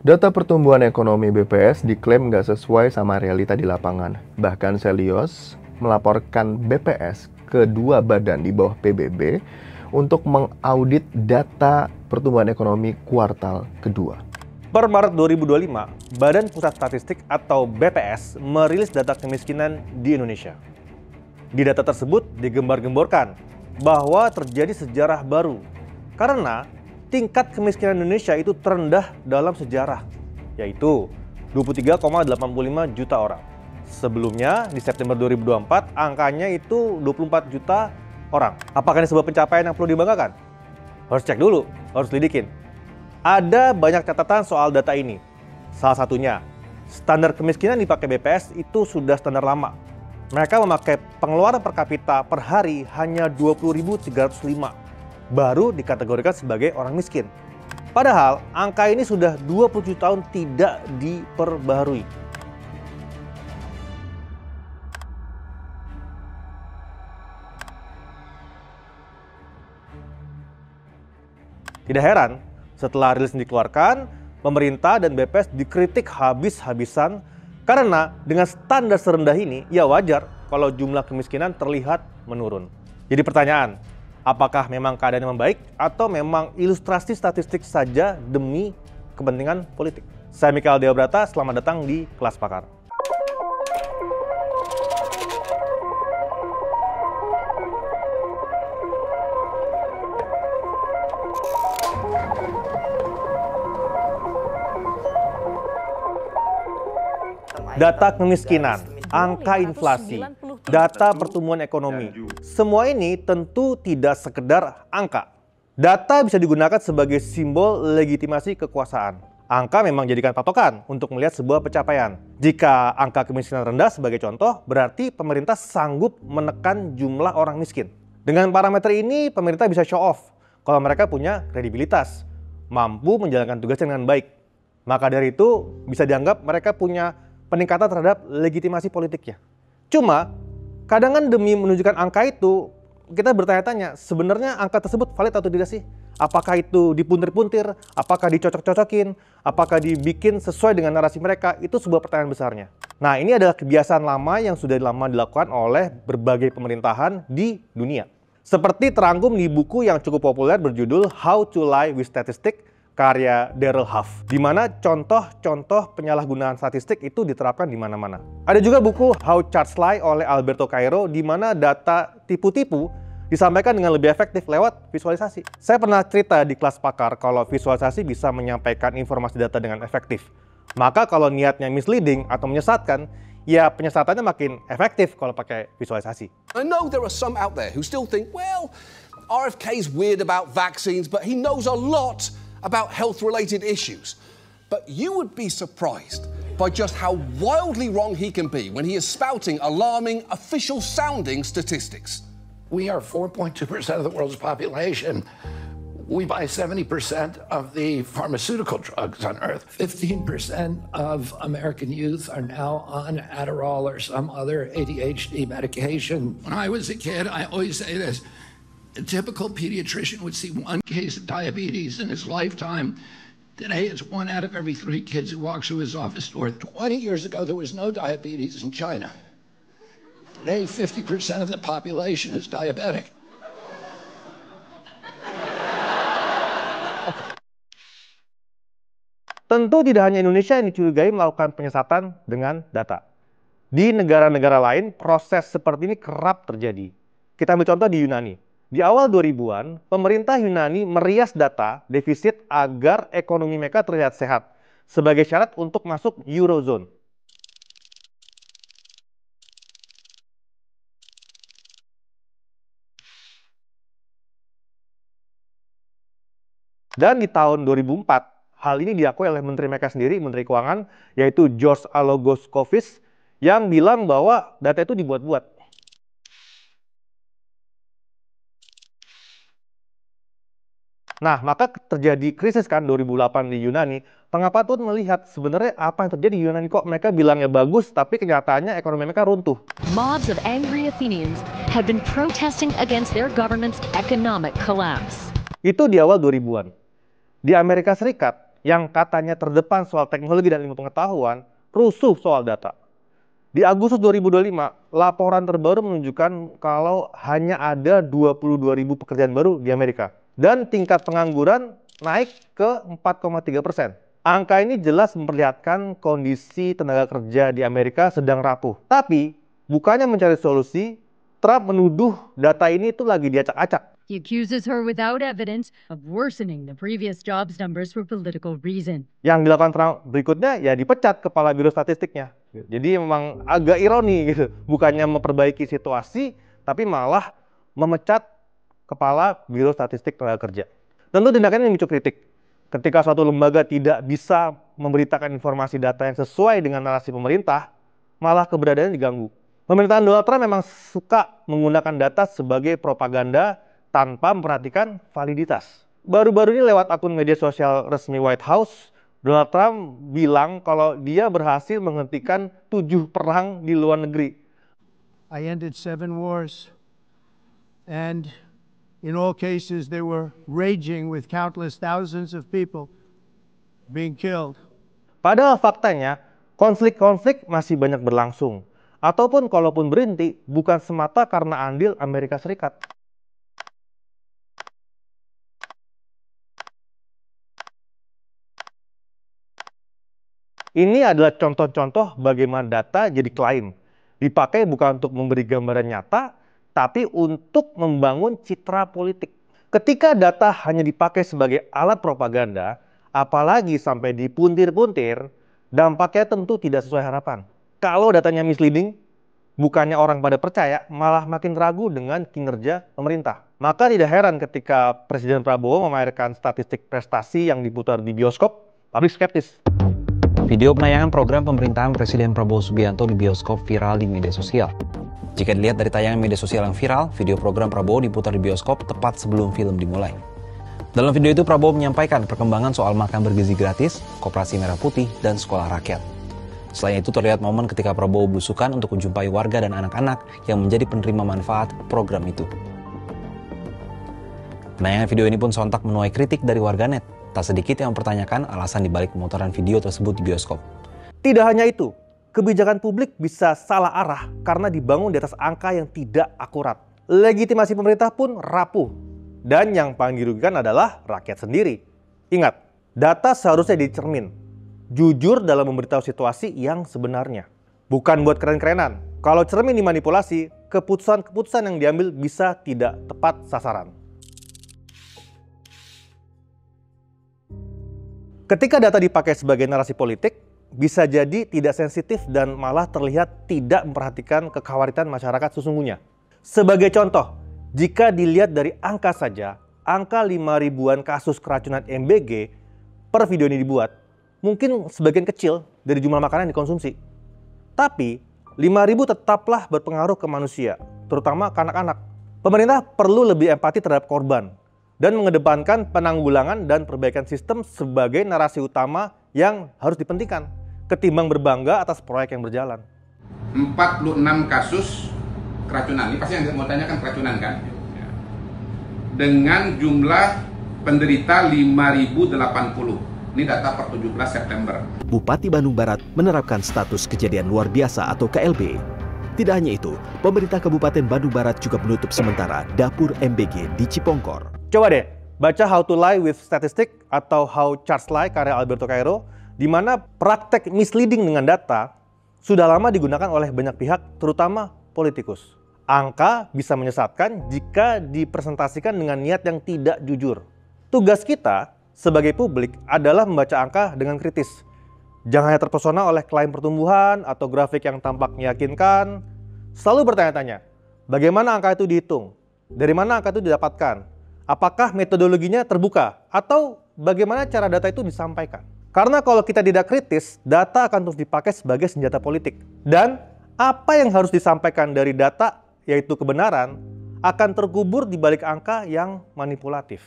Data pertumbuhan ekonomi BPS diklaim nggak sesuai sama realita di lapangan. Bahkan Selios melaporkan BPS ke dua badan di bawah PBB untuk mengaudit data pertumbuhan ekonomi kuartal kedua. Per Maret 2025, Badan Pusat Statistik atau BPS merilis data kemiskinan di Indonesia. Di data tersebut digembar-gemborkan bahwa terjadi sejarah baru karena tingkat kemiskinan Indonesia itu terendah dalam sejarah, yaitu 23,85 juta orang. Sebelumnya, di September 2024, angkanya itu 24 juta orang. Apakah ini sebuah pencapaian yang perlu dibanggakan? Harus cek dulu, harus lidikin. Ada banyak catatan soal data ini. Salah satunya, standar kemiskinan dipakai BPS itu sudah standar lama. Mereka memakai pengeluaran per kapita per hari hanya 20.305. Baru dikategorikan sebagai orang miskin. Padahal angka ini sudah 27 tahun tidak diperbaharui. Tidak heran, setelah rilis dikeluarkan, pemerintah dan BPS dikritik habis-habisan karena dengan standar serendah ini, ya wajar kalau jumlah kemiskinan terlihat menurun. Jadi pertanyaan, apakah memang keadaannya membaik atau memang ilustrasi statistik saja demi kepentingan politik? Saya Mikael Deobrata, selamat datang di Kelas Pakar. Data kemiskinan, angka inflasi, data pertumbuhan ekonomi, semua ini tentu tidak sekedar angka. Data bisa digunakan sebagai simbol legitimasi kekuasaan. Angka memang jadikan patokan untuk melihat sebuah pencapaian. Jika angka kemiskinan rendah sebagai contoh, berarti pemerintah sanggup menekan jumlah orang miskin. Dengan parameter ini, pemerintah bisa show off kalau mereka punya kredibilitas, mampu menjalankan tugasnya dengan baik. Maka dari itu, bisa dianggap mereka punya peningkatan terhadap legitimasi politiknya. Cuma, kadang kan demi menunjukkan angka itu, kita bertanya-tanya, sebenarnya angka tersebut valid atau tidak sih? Apakah itu dipuntir-puntir? Apakah dicocok-cocokin? Apakah dibikin sesuai dengan narasi mereka? Itu sebuah pertanyaan besarnya. Nah, ini adalah kebiasaan lama yang sudah lama dilakukan oleh berbagai pemerintahan di dunia. Seperti terangkum di buku yang cukup populer berjudul How to Lie with Statistics, karya Darrell Huff, di mana contoh-contoh penyalahgunaan statistik itu diterapkan di mana-mana. Ada juga buku How Charts Lie oleh Alberto Cairo, di mana data tipu-tipu disampaikan dengan lebih efektif lewat visualisasi. Saya pernah cerita di Kelas Pakar kalau visualisasi bisa menyampaikan informasi data dengan efektif. Maka kalau niatnya misleading atau menyesatkan, ya penyesatannya makin efektif kalau pakai visualisasi. I know there are some out there who still think, well, RFK's weird about vaccines, but he knows a lot about health-related issues. But you would be surprised by just how wildly wrong he can be when he is spouting alarming, official-sounding statistics. We are 4.2% of the world's population. We buy 70% of the pharmaceutical drugs on Earth. 15% of American youth are now on Adderall or some other ADHD medication. When I was a kid, I always say this, a typical pediatrician would see one case of diabetes in his lifetime. Today, it's 1 out of every 3 kids who walks through his office door. 20 years ago, there was no diabetes in China. Today, 50% of the population is diabetic. Tentu tidak hanya Indonesia yang dicurigai melakukan penyesatan dengan data. Di negara-negara lain, proses seperti ini kerap terjadi. Kita ambil contoh di Yunani. Di awal 2000-an, pemerintah Yunani merias data defisit agar ekonomi mereka terlihat sehat sebagai syarat untuk masuk Eurozone. Dan di tahun 2004, hal ini diakui oleh menteri mereka sendiri, Menteri Keuangan, yaitu George Alogoskofis, yang bilang bahwa data itu dibuat-buat. Nah, maka terjadi krisis kan 2008 di Yunani. Pengamat pun melihat sebenarnya apa yang terjadi di Yunani, kok mereka bilangnya bagus, tapi kenyataannya ekonomi mereka runtuh. Mobs of angry Athenians had been protesting against their government's economic collapse. Itu di awal 2000-an. Di Amerika Serikat, yang katanya terdepan soal teknologi dan ilmu pengetahuan, rusuh soal data. Di Agustus 2025, laporan terbaru menunjukkan kalau hanya ada 22.000 pekerjaan baru di Amerika. Dan tingkat pengangguran naik ke 4,3%. Angka ini jelas memperlihatkan kondisi tenaga kerja di Amerika sedang rapuh. Tapi, bukannya mencari solusi, Trump menuduh data ini itu lagi diacak-acak. He accuses her without evidence of worsening the previous jobs numbers for political reason. Yang dilakukan Trump berikutnya ya dipecat kepala biro statistiknya. Jadi memang agak ironi gitu. Bukannya memperbaiki situasi, tapi malah memecat kepala biro statistik tenaga kerja. Tentu tindakan ini memicu kritik. Ketika suatu lembaga tidak bisa memberitakan informasi data yang sesuai dengan narasi pemerintah, malah keberadaannya diganggu. Pemerintahan Donald Trump memang suka menggunakan data sebagai propaganda tanpa memperhatikan validitas. Baru-baru ini lewat akun media sosial resmi White House, Donald Trump bilang kalau dia berhasil menghentikan 7 perang di luar negeri. I ended 7 wars, and in all cases they were raging with countless thousands of people being killed. Padahal faktanya, konflik-konflik masih banyak berlangsung. Ataupun kalaupun berhenti, bukan semata karena andil Amerika Serikat. Ini adalah contoh-contoh bagaimana data jadi klaim. Dipakai bukan untuk memberi gambaran nyata, tapi untuk membangun citra politik. Ketika data hanya dipakai sebagai alat propaganda, apalagi sampai dipuntir-puntir, dampaknya tentu tidak sesuai harapan. Kalau datanya misleading, bukannya orang pada percaya, malah makin ragu dengan kinerja pemerintah. Maka tidak heran ketika Presiden Prabowo memamerkan statistik prestasi yang diputar di bioskop, publik skeptis. Video penayangan program pemerintahan Presiden Prabowo Subianto di bioskop viral di media sosial. Jika dilihat dari tayangan media sosial yang viral, video program Prabowo diputar di bioskop tepat sebelum film dimulai. Dalam video itu Prabowo menyampaikan perkembangan soal makan bergizi gratis, Koperasi Merah Putih, dan sekolah rakyat. Selain itu terlihat momen ketika Prabowo belusukan untuk menjumpai warga dan anak-anak yang menjadi penerima manfaat program itu. Penayangan video ini pun sontak menuai kritik dari warganet. Tak sedikit yang mempertanyakan alasan dibalik pemutaran video tersebut di bioskop. Tidak hanya itu, kebijakan publik bisa salah arah karena dibangun di atas angka yang tidak akurat. Legitimasi pemerintah pun rapuh. Dan yang paling dirugikan adalah rakyat sendiri. Ingat, data seharusnya dicermin. Jujur dalam memberitahu situasi yang sebenarnya. Bukan buat keren-kerenan. Kalau cermin dimanipulasi, keputusan-keputusan yang diambil bisa tidak tepat sasaran. Ketika data dipakai sebagai narasi politik, bisa jadi tidak sensitif dan malah terlihat tidak memperhatikan kekhawatiran masyarakat sesungguhnya. Sebagai contoh, jika dilihat dari angka saja, angka 5.000-an kasus keracunan MBG per video ini dibuat, mungkin sebagian kecil dari jumlah makanan yang dikonsumsi. Tapi, 5.000 tetaplah berpengaruh ke manusia, terutama ke anak-anak. Pemerintah perlu lebih empati terhadap korban, dan mengedepankan penanggulangan dan perbaikan sistem sebagai narasi utama yang harus dipentingkan, ketimbang berbangga atas proyek yang berjalan. 46 kasus keracunan, ini pasti yang mau tanyakan keracunan kan? Dengan jumlah penderita 5.080, ini data per 17 September. Bupati Bandung Barat menerapkan status kejadian luar biasa atau KLB. Tidak hanya itu, pemerintah Kabupaten Bandung Barat juga menutup sementara dapur MBG di Cipongkor. Coba deh, baca How to Lie with Statistics atau How Charts Lie karya Alberto Cairo, di mana praktek misleading dengan data sudah lama digunakan oleh banyak pihak, terutama politikus. Angka bisa menyesatkan jika dipresentasikan dengan niat yang tidak jujur. Tugas kita sebagai publik adalah membaca angka dengan kritis. Jangan hanya terpesona oleh klaim pertumbuhan atau grafik yang tampak meyakinkan. Selalu bertanya-tanya, bagaimana angka itu dihitung? Dari mana angka itu didapatkan? Apakah metodologinya terbuka? Atau bagaimana cara data itu disampaikan? Karena kalau kita tidak kritis, data akan terus dipakai sebagai senjata politik. Dan apa yang harus disampaikan dari data, yaitu kebenaran, akan terkubur di balik angka yang manipulatif.